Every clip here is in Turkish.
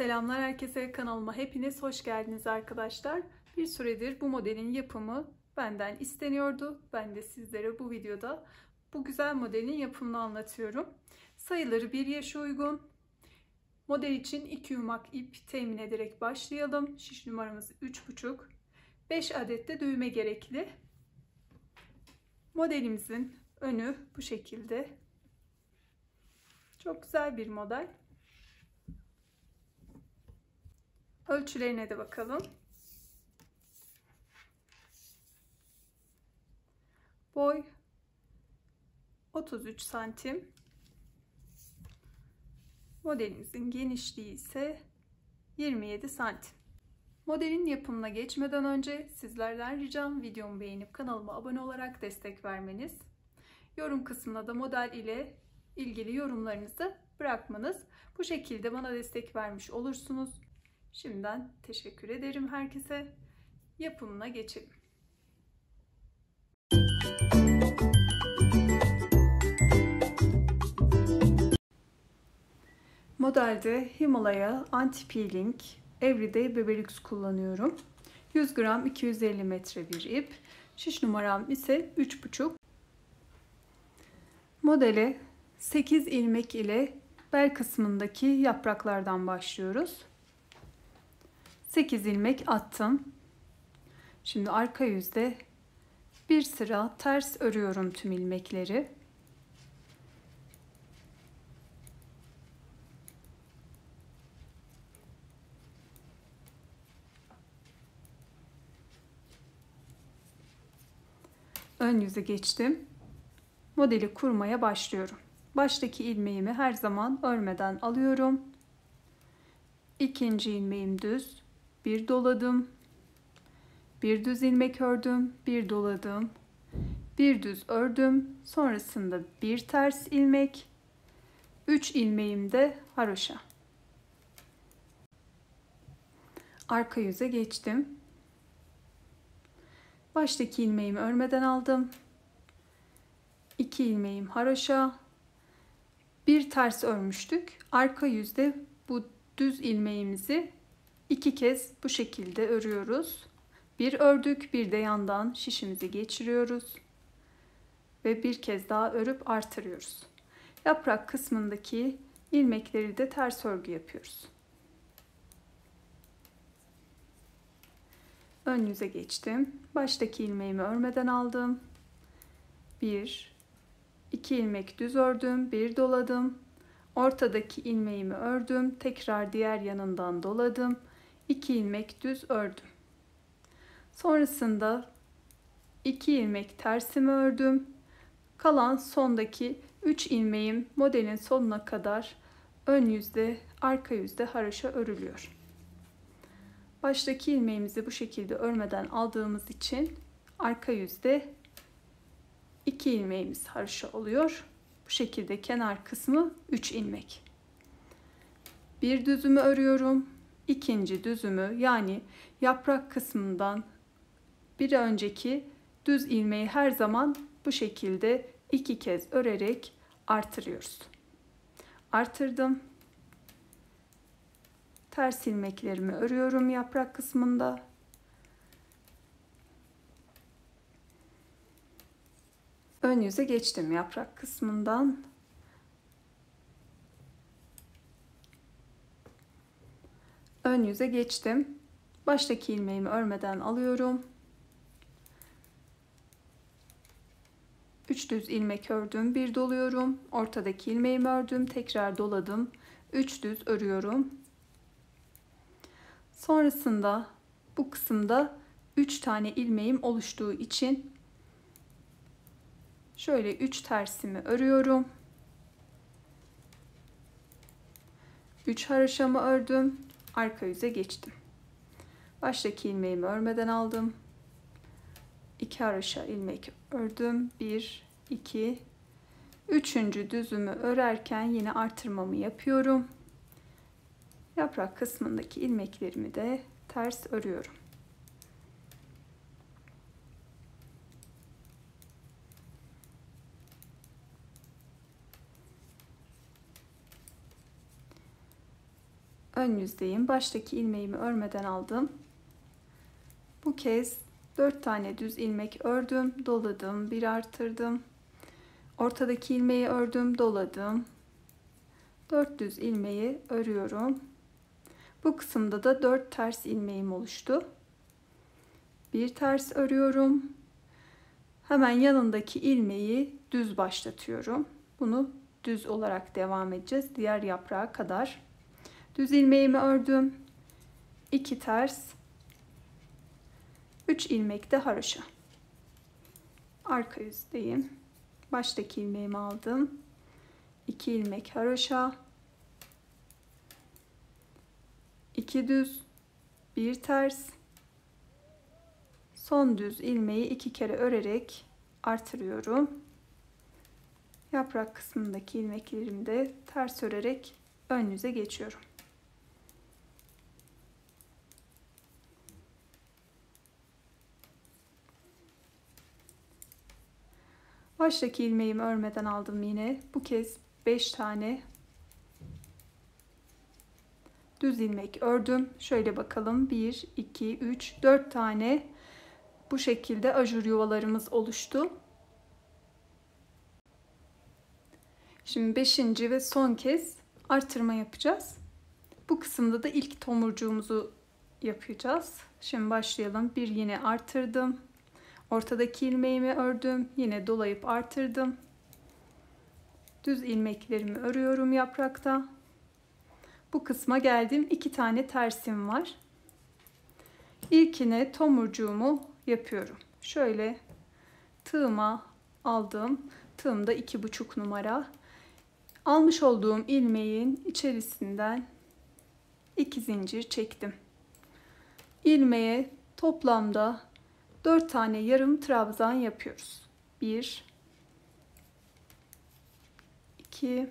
Selamlar herkese, kanalıma hepiniz hoş geldiniz arkadaşlar. Bir süredir bu modelin yapımı benden isteniyordu. Ben de sizlere bu videoda bu güzel modelin yapımını anlatıyorum. Sayıları 1 yaşa uygun. Model için 2 yumak ip temin ederek başlayalım. Şiş numaramız 3,5. 5 adet de düğme gerekli. Modelimizin önü bu şekilde. Çok güzel bir model. Ölçülerine de bakalım. Boy 33 santim. Modelimizin genişliği ise 27 santim. Modelin yapımına geçmeden önce sizlerden ricam videomu beğenip kanalıma abone olarak destek vermeniz. Yorum kısmına da model ile ilgili yorumlarınızı bırakmanız. Bu şekilde bana destek vermiş olursunuz. Şimdiden teşekkür ederim herkese. Yapımına geçelim. Modelde Himalaya Anti-Peeling Everyday Bebelux kullanıyorum. 100 gram 250 metre bir ip. Şiş numaram ise 3,5. Modele 8 ilmek ile bel kısmındaki yapraklardan başlıyoruz. 8 ilmek attım. Şimdi arka yüzde bir sıra ters örüyorum tüm ilmekleri. Ön yüze geçtim. Modeli kurmaya başlıyorum. Baştaki ilmeğimi her zaman örmeden alıyorum. İkinci ilmeğim düz. Bir doladım. Bir düz ilmek ördüm. Bir doladım. Bir düz ördüm. Sonrasında bir ters ilmek. 3 ilmeğim de haroşa. Arka yüze geçtim. Baştaki ilmeğimi örmeden aldım. 2 ilmeğim haroşa. Bir ters örmüştük. Arka yüzde bu düz ilmeğimizi 2 kez bu şekilde örüyoruz. Bir ördük, bir de yandan şişimizi geçiriyoruz. Ve bir kez daha örüp artırıyoruz. Yaprak kısmındaki ilmekleri de ters örgü yapıyoruz. Ön yüze geçtim. Baştaki ilmeğimi örmeden aldım. 2 ilmek düz ördüm, bir doladım. Ortadaki ilmeğimi ördüm, tekrar diğer yanından doladım. 2 ilmek düz ördüm. Sonrasında 2 ilmek tersimi ördüm. Kalan sondaki 3 ilmeğim modelin sonuna kadar ön yüzde, arka yüzde haroşa örülüyor. Baştaki ilmeğimizi bu şekilde örmeden aldığımız için arka yüzde 2 ilmeğimiz haroşa oluyor. Bu şekilde kenar kısmı 3 ilmek. Bir düzümü örüyorum. İkinci düzümü, yani yaprak kısmından bir önceki düz ilmeği her zaman bu şekilde 2 kez örerek artırıyoruz. Artırdım. Ters ilmeklerimi örüyorum yaprak kısmında. Ön yüze geçtim yaprak kısmından. Ön yüze geçtim. Baştaki ilmeğimi örmeden alıyorum. 3 düz ilmek ördüm, bir doluyorum. Ortadaki ilmeğimi ördüm, tekrar doladım. 3 düz örüyorum. Sonrasında bu kısımda 3 tane ilmeğim oluştuğu için şöyle 3 tersimi örüyorum. 3 haroşamı ördüm. Arka yüze geçtim. Baştaki ilmeğimi örmeden aldım. 2 haroşa ilmek ördüm. 1, 2, 3. düzümü örerken yine artırmamı yapıyorum. Yaprak kısmındaki ilmeklerimi de ters örüyorum. Ön ön yüzdeyim. Baştaki ilmeğimi örmeden aldım. Bu kez 4 tane düz ilmek ördüm, doladım, bir artırdım. Ortadaki ilmeği ördüm, doladım. 4 düz ilmeği örüyorum. Bu kısımda da 4 ters ilmeğim oluştu. Bir ters örüyorum. Hemen yanındaki ilmeği düz başlatıyorum. Bunu düz olarak devam edeceğiz diğer yaprağa kadar. Düz ilmeğimi ördüm. 2 ters, 3 ilmek de haroşa. Arka yüzdeyim. Baştaki ilmeğimi aldım. 2 ilmek haroşa. 2 düz, bir ters. Son düz ilmeği 2 kere örerek artırıyorum. Yaprak kısmındaki ilmeklerimi de ters örerek ön yüze geçiyorum. Baştaki ilmeğimi örmeden aldım yine. Bu kez 5 tane düz ilmek ördüm. Şöyle bakalım. 1, 2, 3, 4 tane bu şekilde ajur yuvalarımız oluştu. Şimdi 5. ve son kez artırma yapacağız. Bu kısımda da ilk tomurcuğumuzu yapacağız. Şimdi başlayalım. Bir yine artırdım. Ortadaki ilmeğimi ördüm. Yine dolayıp artırdım. Düz ilmeklerimi örüyorum yaprakta. Bu kısma geldim. 2 tane tersim var. İlkine tomurcuğumu yapıyorum. Şöyle tığıma aldım. Tığımda 2,5 numara. Almış olduğum ilmeğin içerisinden 2 zincir çektim. İlmeğe toplamda 4 tane yarım trabzan yapıyoruz. 1, 2,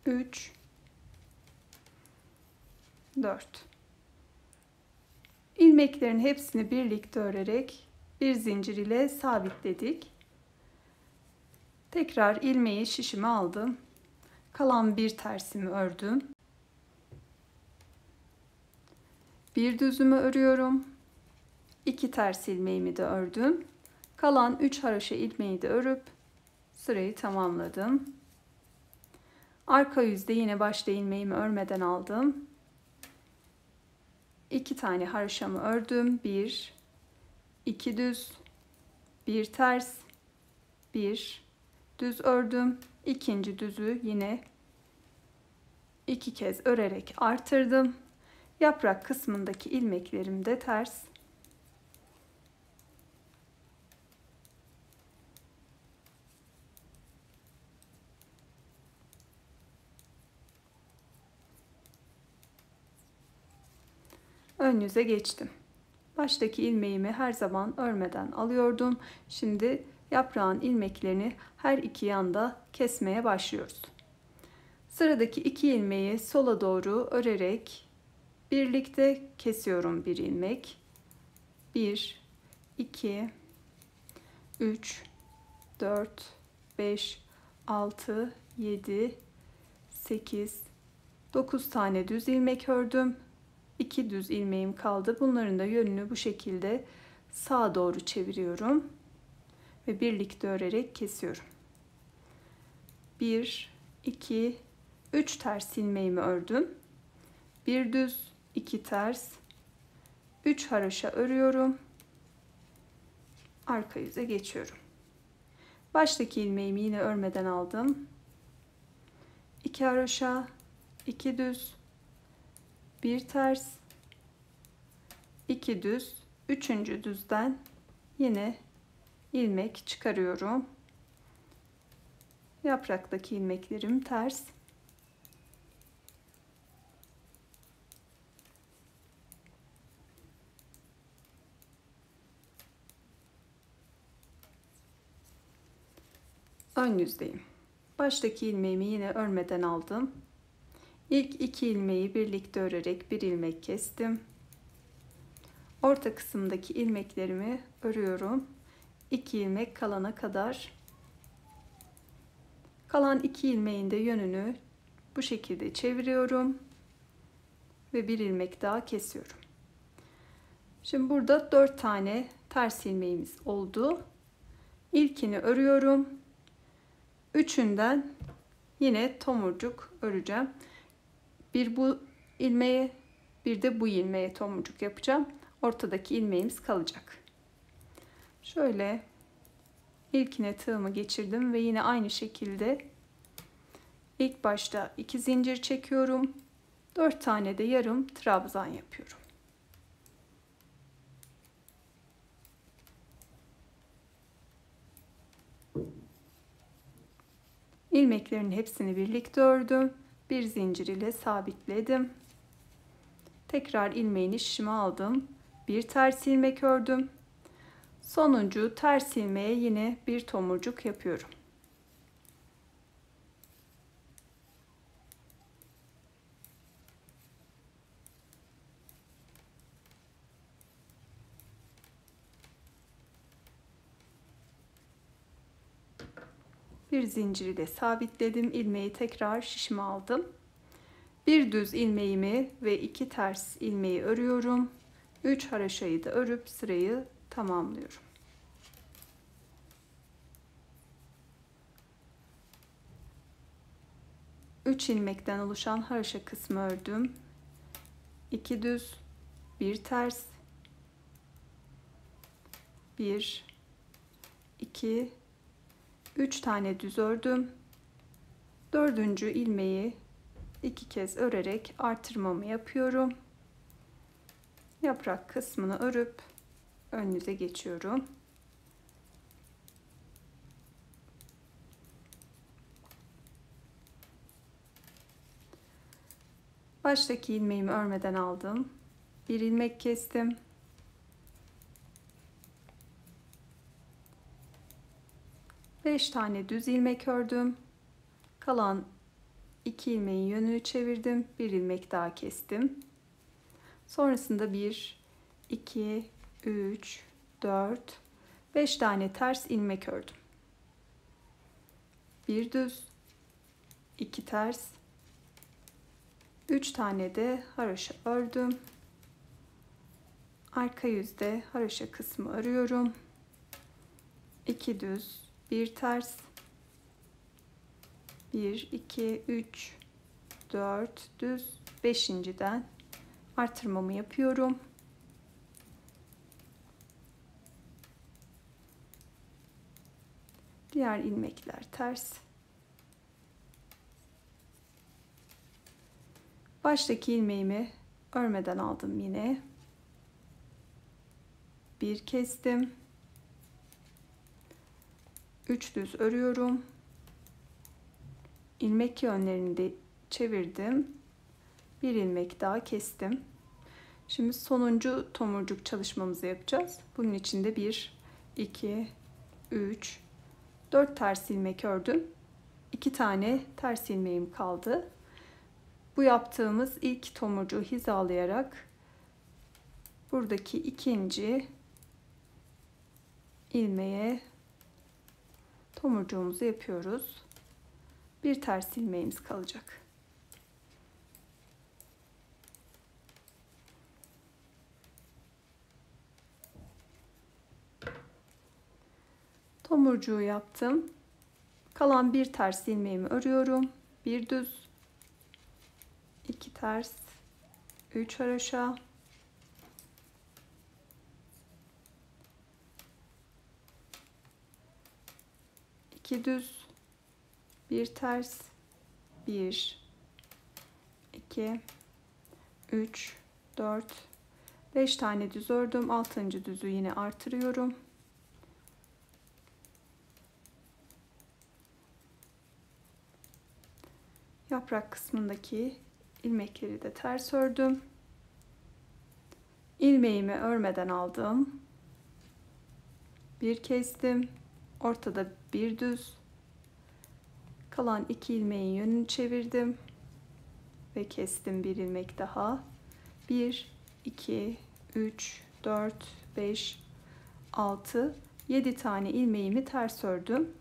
3, 4. İlmeklerin hepsini birlikte örerek bir zincir ile sabitledik. Tekrar ilmeği şişime aldım. Kalan bir tersimi ördüm. Bir düzümü örüyorum. 2 ters ilmeğimi de ördüm. Kalan 3 haroşa ilmeği de örüp sırayı tamamladım. Arka yüzde yine başta ilmeğimi örmeden aldım. 2 tane haroşamı ördüm. 1, 2 düz, 1 ters, 1 düz ördüm. İkinci düzü yine 2 kez örerek artırdım. Yaprak kısmındaki ilmeklerim de ters. Ön yüze geçtim. Baştaki ilmeğimi her zaman örmeden alıyordum. Şimdi yaprağın ilmeklerini her iki yanda kesmeye başlıyoruz. Sıradaki 2 ilmeği sola doğru örerek birlikte kesiyorum bir ilmek. 1, 2, 3, 4, 5, 6, 7, 8, 9 tane düz ilmek ördüm. 2 düz ilmeğim kaldı. Bunların da yönünü bu şekilde sağa doğru çeviriyorum ve birlikte örerek kesiyorum. 1, 2, 3 ters ilmeğimi ördüm. 1 düz, 2 ters, 3 haroşa örüyorum. Arka yüze geçiyorum. Baştaki ilmeğimi yine örmeden aldım. 2 haroşa, 2 düz, 1 ters, 2 düz, 3. düzden yine ilmek çıkarıyorum. Yapraktaki ilmeklerim ters. Ön yüzdeyim. Baştaki ilmeğimi yine örmeden aldım. İlk 2 ilmeği birlikte örerek bir ilmek kestim. Orta kısımdaki ilmeklerimi örüyorum. 2 ilmek kalana kadar. Kalan 2 ilmeğin de yönünü Bu şekilde çeviriyorum ve bir ilmek daha kesiyorum. Şimdi burada 4 tane ters ilmeğimiz oldu. İlkini örüyorum. Üçünden yine tomurcuk öreceğim. Bir bu ilmeğe, bir de bu ilmeğe tomurcuk yapacağım. Ortadaki ilmeğimiz kalacak. Şöyle ilkine tığımı geçirdim ve yine aynı şekilde ilk başta 2 zincir çekiyorum. 4 tane de yarım trabzan yapıyorum. İlmeklerin hepsini birlikte ördüm. Bir zincir ile sabitledim. Tekrar ilmeğini şişime aldım. Bir ters ilmek ördüm. Sonuncu ters ilmeğe yine bir tomurcuk yapıyorum. Bir zinciri de sabitledim. İlmeği tekrar şişime aldım. Bir düz ilmeğimi ve 2 ters ilmeği örüyorum. 3 haraşayı da örüp sırayı tamamlıyorum. Üç ilmekten oluşan haraşa kısmı ördüm. 2 düz, 1 ters, 1, 2, 3 tane düz ördüm. Dördüncü ilmeği 2 kez örerek artırmamı yapıyorum. Yaprak kısmını örüp ön yüze geçiyorum. Baştaki ilmeğimi örmeden aldım. Bir ilmek kestim. Beş tane düz ilmek ördüm. Kalan 2 ilmeğin yönünü çevirdim. Bir ilmek daha kestim. Sonrasında 1, 2, 3, 4, 5 tane ters ilmek ördüm. Bir düz, 2 ters, 3 tane de haroşa ördüm. Arka yüzde haroşa kısmı örüyorum. 2 düz, 1 ters, 1, 2, 3, 4 düz, 5.'den artırmamı yapıyorum. Diğer ilmekler ters. Baştaki ilmeğimi örmeden aldım yine. Bir kestim. 3 düz örüyorum. İlmek yönlerini de çevirdim. Bir ilmek daha kestim. Şimdi sonuncu tomurcuk çalışmamızı yapacağız. Bunun için de 1, 2, 3, 4 ters ilmek ördüm. 2 tane ters ilmeğim kaldı. Bu yaptığımız ilk tomurcuğu hizalayarak buradaki ikinci ilmeğe tomurcuğumuzu yapıyoruz. Bir ters ilmeğimiz kalacak. Tomurcuğu yaptım. Kalan bir ters ilmeğimi örüyorum. Bir düz, 2 ters, 3 haroşa, 2 düz, 1 ters, 1, 2, 3, 4, 5 tane düz ördüm. 6. düzü yine artırıyorum. Yaprak kısmındaki ilmekleri de ters ördüm. İlmeğimi örmeden aldım. Bir kestim. Ortada bir düz. Kalan 2 ilmeğin yönünü çevirdim ve kestim bir ilmek daha. 1, 2, 3, 4, 5, 6, 7 tane ilmeğimi ters ördüm.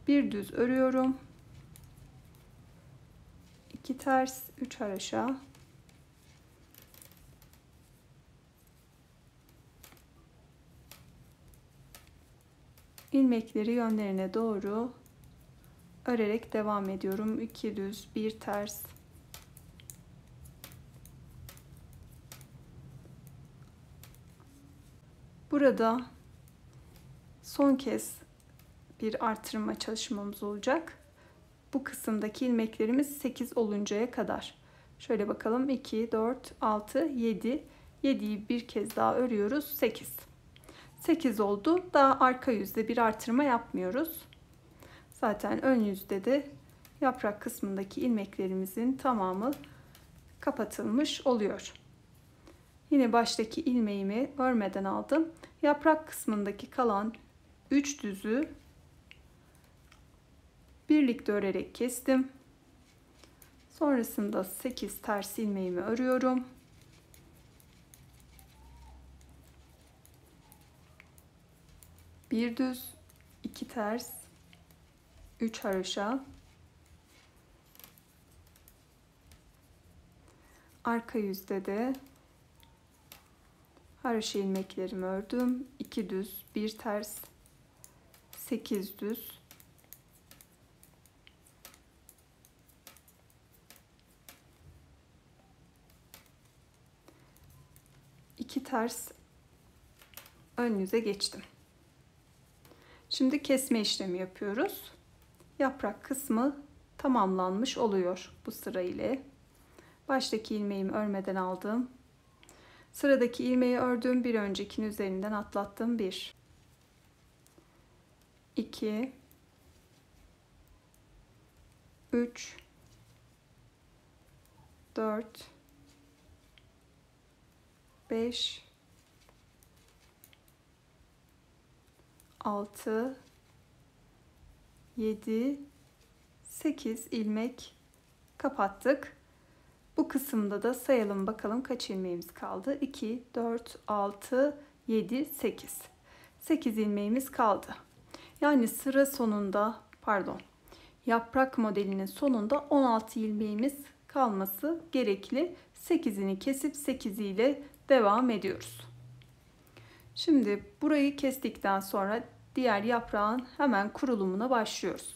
Bir düz örüyorum. 2 ters, 3 haroşa, ilmekleri yönlerine doğru örerek devam ediyorum. 2 düz, 1 ters, burada son kez bir artırma çalışmamız olacak. Bu kısımdaki ilmeklerimiz 8 oluncaya kadar. Şöyle bakalım, 2, 4, 6, 7. 7'yi bir kez daha örüyoruz. 8. 8 oldu. Daha arka yüzde bir artırma yapmıyoruz. Zaten ön yüzde de yaprak kısmındaki ilmeklerimizin tamamı kapatılmış oluyor. Yine baştaki ilmeğimi örmeden aldım. Yaprak kısmındaki kalan 3 düzü birlikte örerek kestim. Sonrasında 8 ters ilmeğimi örüyorum. Bir düz, 2 ters, 3 haroşa, arka yüzde de haroşa ilmeklerimi ördüm. 2 düz, 1 ters, 8 düz, 2 ters ön yüze geçtim. Şimdi kesme işlemi yapıyoruz. Yaprak kısmı tamamlanmış oluyor bu sıra ile. Baştaki ilmeğimi örmeden aldım. Sıradaki ilmeği ördüm, bir öncekinin üzerinden atlattım. 1, 2, 3, 4, 5, 6, 7, 8 ilmek kapattık. Bu kısımda da sayalım bakalım kaç ilmeğimiz kaldı. 2, 4, 6, 7, 8. 8 ilmeğimiz kaldı. Yani sıra sonunda, yaprak modelinin sonunda 16 ilmeğimiz kalması gerekli. 8'ini kesip 8 ile devam ediyoruz. Şimdi burayı kestikten sonra diğer yaprağın hemen kurulumuna başlıyoruz.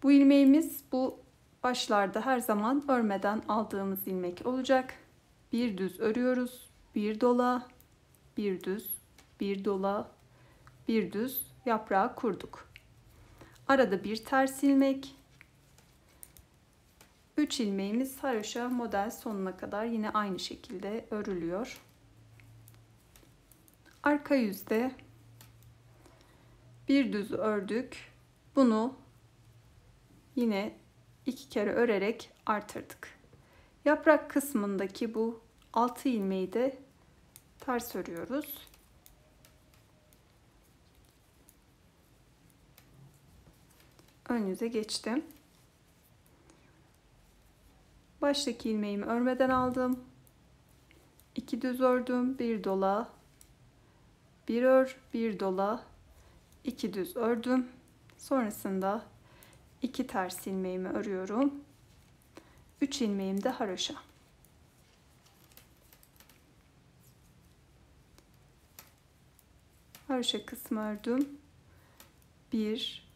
Bu ilmeğimiz bu başlarda her zaman örmeden aldığımız ilmek olacak. Bir düz örüyoruz, bir dola, bir düz, bir dola, bir düz yaprağı kurduk. Arada bir ters ilmek, 3 ilmeğimiz haroşa model sonuna kadar yine aynı şekilde örülüyor. Arka yüzde bir düz ördük. Bunu yine 2 kere örerek artırdık. Yaprak kısmındaki bu 6 ilmeği de ters örüyoruz. Ön yüze geçtim. Baştaki ilmeğimi örmeden aldım. 2 düz ördüm, bir dola, bir ör, bir dola, 2 düz ördüm. Sonrasında 2 ters ilmeğimi örüyorum. 3 ilmeğim de haroşa. Haroşa kısmı ördüm. 1,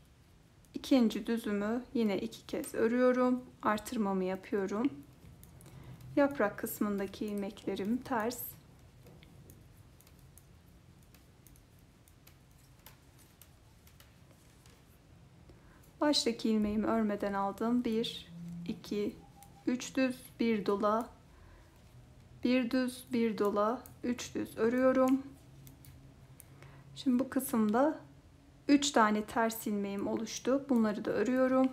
ikinci düzümü yine 2 kez örüyorum. Artırmamı yapıyorum. Yaprak kısmındaki ilmeklerim ters. Baştaki ilmeğimi örmeden aldım. 1, 2, 3 düz, 1 dola, 1 düz, 1 dola, 3 düz örüyorum. Şimdi bu kısımda 3 tane ters ilmeğim oluştu. Bunları da örüyorum.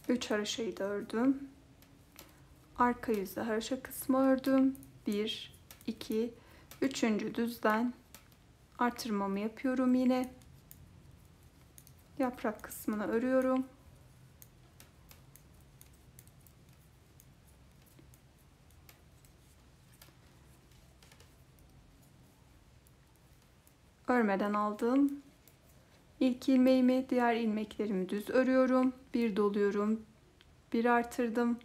Üç haroşayı da ördüm. Arka yüzde haroşa kısmı ördüm. 1, 2, 3. düzden artırmamı yapıyorum yine. Yaprak kısmını örüyorum. Örmeden aldım. İlk ilmeğimi, diğer ilmeklerimi düz örüyorum. Bir doluyorum, bir artırdım.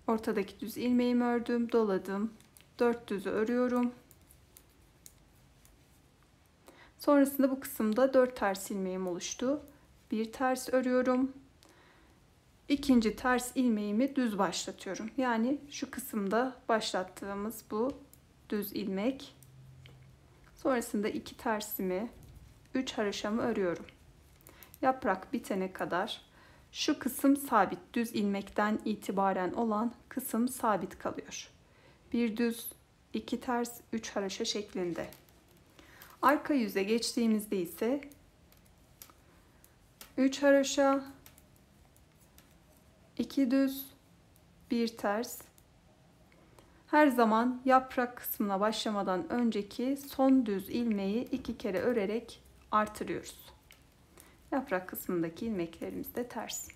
Ortadaki düz ilmeğimi ördüm, doladım. 4 düzü örüyorum. Sonrasında bu kısımda 4 ters ilmeğim oluştu. Bir ters örüyorum. İkinci ters ilmeğimi düz başlatıyorum. Yani şu kısımda başlattığımız bu düz ilmek. Sonrasında 2 tersimi, 3 haroşamı örüyorum. Yaprak bitene kadar şu kısım sabit, düz ilmekten itibaren olan kısım sabit kalıyor. Bir düz, 2 ters, 3 haroşa şeklinde. Arka yüze geçtiğimizde ise 3 haroşa, 2 düz, 1 ters. Her zaman yaprak kısmına başlamadan önceki son düz ilmeği 2 kere örerek artırıyoruz. Yaprak kısmındaki ilmeklerimiz de ters.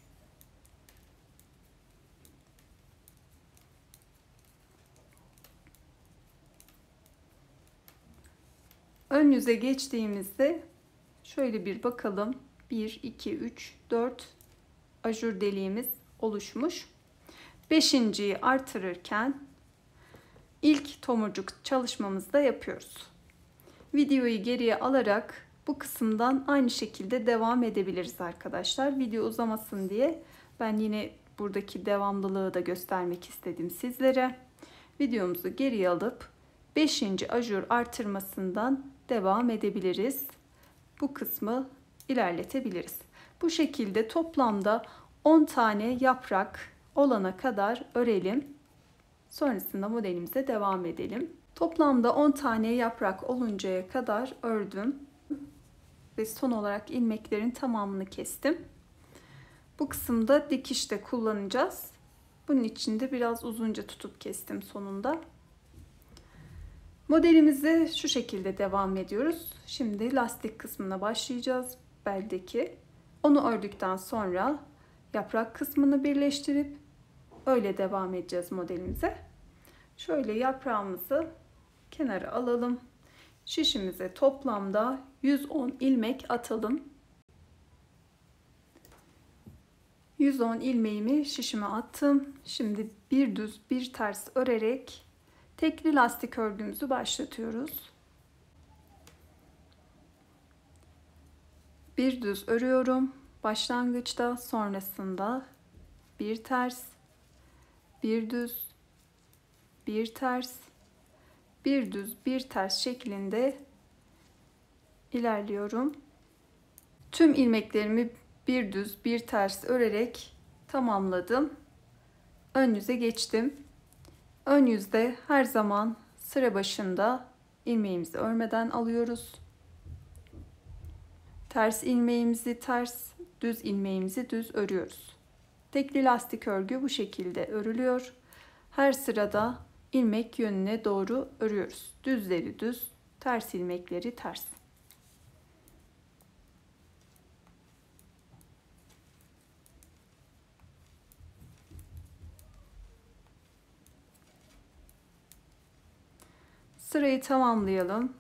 Ön yüze geçtiğimizde şöyle bir bakalım. 1, 2, 3, 4 ajur deliğimiz oluşmuş. 5.'yi artırırken ilk tomurcuk çalışmamızı da yapıyoruz. Videoyu geriye alarak bu kısımdan aynı şekilde devam edebiliriz arkadaşlar. Video uzamasın diye ben yine buradaki devamlılığı da göstermek istedim sizlere. Videomuzu geriye alıp 5. ajur artırmasından devam edebiliriz. Bu kısmı ilerletebiliriz. Bu şekilde toplamda 10 tane yaprak olana kadar örelim. Sonrasında modelimize devam edelim. Toplamda 10 tane yaprak oluncaya kadar ördüm. Ve son olarak ilmeklerin tamamını kestim. Bu kısımda dikişte kullanacağız. Bunun için de biraz uzunca tutup kestim sonunda. Modelimize şu şekilde devam ediyoruz. Şimdi lastik kısmına başlayacağız. Beldeki. Onu ördükten sonra yaprak kısmını birleştirip öyle devam edeceğiz modelimize. Şöyle yaprağımızı kenara alalım. Şişimize toplamda 110 ilmek atalım. 110 ilmeğimi şişime attım. Şimdi bir düz bir ters örerek tekli lastik örgümüzü başlatıyoruz. Bir düz örüyorum başlangıçta, sonrasında bir ters, bir düz, bir ters, bir düz, bir ters şeklinde ilerliyorum. Tüm ilmeklerimi bir düz, bir ters örerek tamamladım. Ön yüze geçtim. Ön yüzde her zaman sıra başında ilmeğimizi örmeden alıyoruz. Ters ilmeğimizi ters, düz ilmeğimizi düz örüyoruz. Tekli lastik örgü bu şekilde örülüyor. Her sırada ilmek yönüne doğru örüyoruz. Düzleri düz, ters ilmekleri ters. Sırayı tamamlayalım.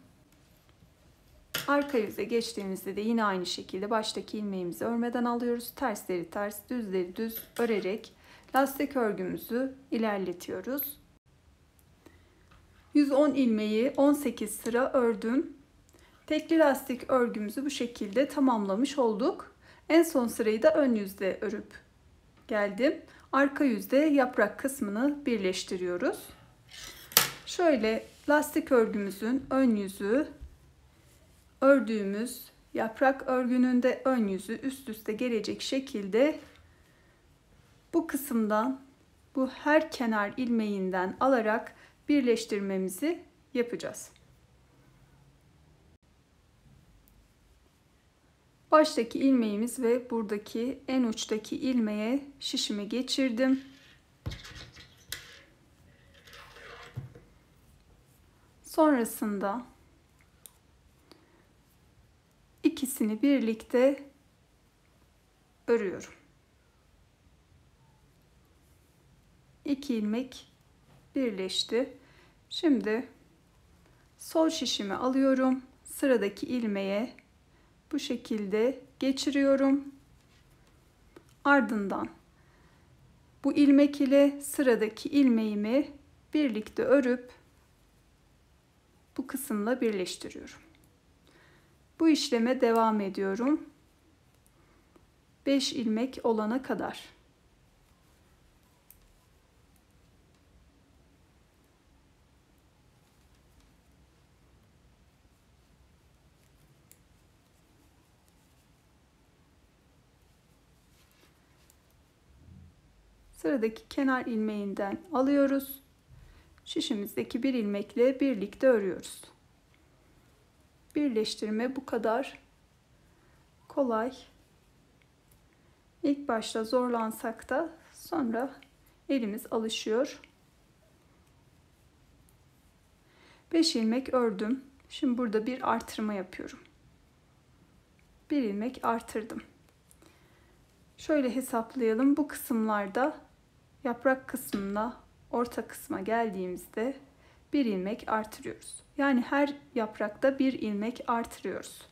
Arka yüze geçtiğimizde de yine aynı şekilde baştaki ilmeğimizi örmeden alıyoruz. Tersleri ters, düzleri düz örerek lastik örgümüzü ilerletiyoruz. 110 ilmeği 18 sıra ördüm. Tekli lastik örgümüzü bu şekilde tamamlamış olduk. En son sırayı da ön yüzde örüp geldim. Arka yüzde yaprak kısmını birleştiriyoruz. Şöyle lastik örgümüzün ön yüzü, ördüğümüz yaprak örgünün de ön yüzü üst üste gelecek şekilde bu kısımdan, bu her kenar ilmeğinden alarak birleştirmemizi yapacağız. Baştaki ilmeğimiz ve buradaki en uçtaki ilmeğe şişimi geçirdim. Sonrasında ikisini birlikte örüyorum. 2 ilmek birleşti. Şimdi sol şişimi alıyorum. Sıradaki ilmeğe bu şekilde geçiriyorum. Ardından bu ilmek ile sıradaki ilmeğimi birlikte örüp bu kısımla birleştiriyorum. Bu işleme devam ediyorum. 5 ilmek olana kadar. Sıradaki kenar ilmeğinden alıyoruz. Şişimizdeki bir ilmekle birlikte örüyoruz. Birleştirme bu kadar kolay. İlk başta zorlansak da sonra elimiz alışıyor. 5 ilmek ördüm. Şimdi burada bir artırma yapıyorum. Bir ilmek artırdım. Şöyle hesaplayalım. Bu kısımlarda yaprak kısmına, orta kısma geldiğimizde bir ilmek artırıyoruz. Yani her yaprakta bir ilmek artırıyoruz.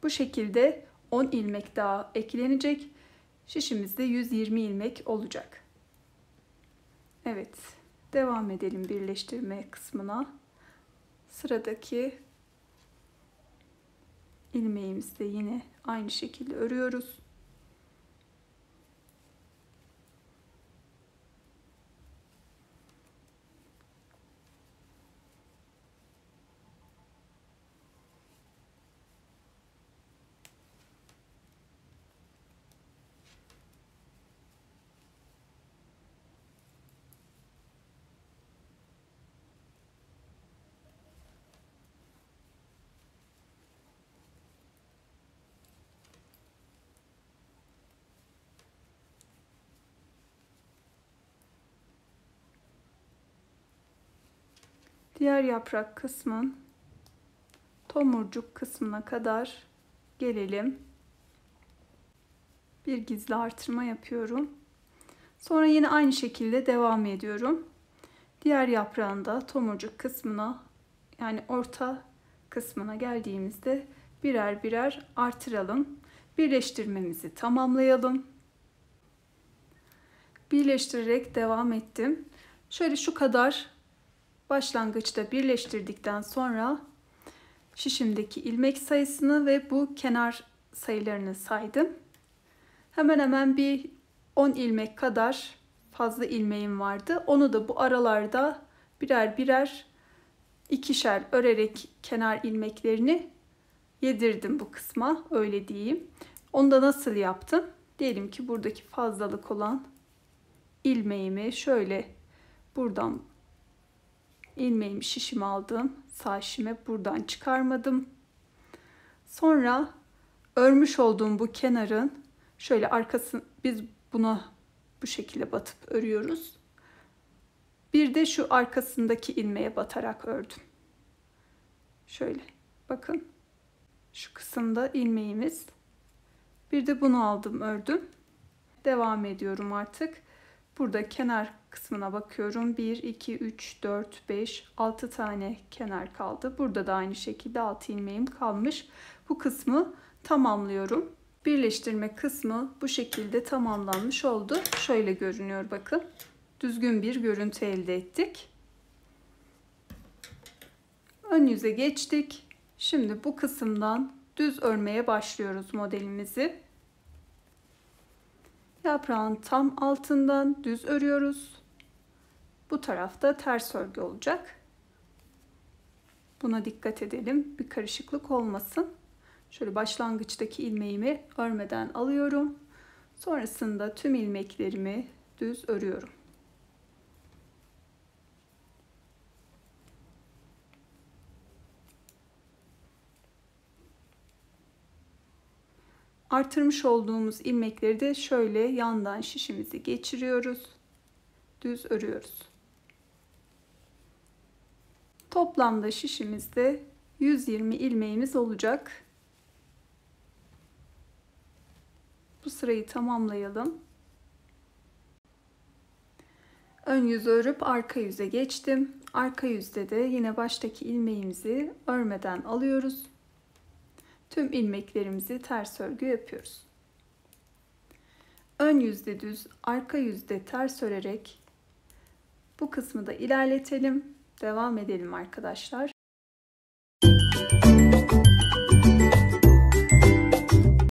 Bu şekilde 10 ilmek daha eklenecek. Şişimizde 120 ilmek olacak. Evet, devam edelim birleştirme kısmına. Sıradaki ilmeğimizde yine aynı şekilde örüyoruz. Diğer yaprak kısmın tomurcuk kısmına kadar gelelim. Bir gizli artırma yapıyorum. Sonra yine aynı şekilde devam ediyorum. Diğer yaprağında tomurcuk kısmına, yani orta kısmına geldiğimizde birer birer artıralım. Birleştirmemizi tamamlayalım. Birleştirerek devam ettim. Şöyle şu kadar başlangıçta birleştirdikten sonra şişimdeki ilmek sayısını ve bu kenar sayılarını saydım. Hemen hemen bir 10 ilmek kadar fazla ilmeğim vardı. Onu da bu aralarda birer birer ikişer örerek kenar ilmeklerini yedirdim bu kısma, öyle diyeyim. Onu da nasıl yaptım? Diyelim ki buradaki fazlalık olan ilmeğimi şöyle buradan ilmeğimi şişime aldım. Sağ şişime buradan çıkarmadım. Sonra örmüş olduğum bu kenarın şöyle arkasını, biz buna bu şekilde batıp örüyoruz. Bir de şu arkasındaki ilmeğe batarak ördüm. Şöyle bakın. Şu kısımda ilmeğimiz. Bir de bunu aldım, ördüm. Devam ediyorum artık. Burada kenar kısmına bakıyorum. 1, 2, 3, 4, 5, 6 tane kenar kaldı. Burada da aynı şekilde 6 ilmeğim kalmış. Bu kısmı tamamlıyorum. Birleştirme kısmı bu şekilde tamamlanmış oldu. Şöyle görünüyor bakın. Düzgün bir görüntü elde ettik. Ön yüze geçtik. Şimdi bu kısımdan düz örmeye başlıyoruz modelimizi. Yaprağın tam altından düz örüyoruz. Bu tarafta ters örgü olacak. Buna dikkat edelim. Bir karışıklık olmasın. Şöyle başlangıçtaki ilmeğimi örmeden alıyorum. Sonrasında tüm ilmeklerimi düz örüyorum. Artırmış olduğumuz ilmekleri de şöyle yandan şişimizi geçiriyoruz. Düz örüyoruz. Toplamda şişimizde 120 ilmeğimiz olacak. Bu sırayı tamamlayalım. Ön yüzü örüp arka yüze geçtim. Arka yüzde de yine baştaki ilmeğimizi örmeden alıyoruz. tüm ilmeklerimizi ters örgü yapıyoruz. Ön yüzde düz, arka yüzde ters örerek bu kısmı da ilerletelim. Devam edelim arkadaşlar.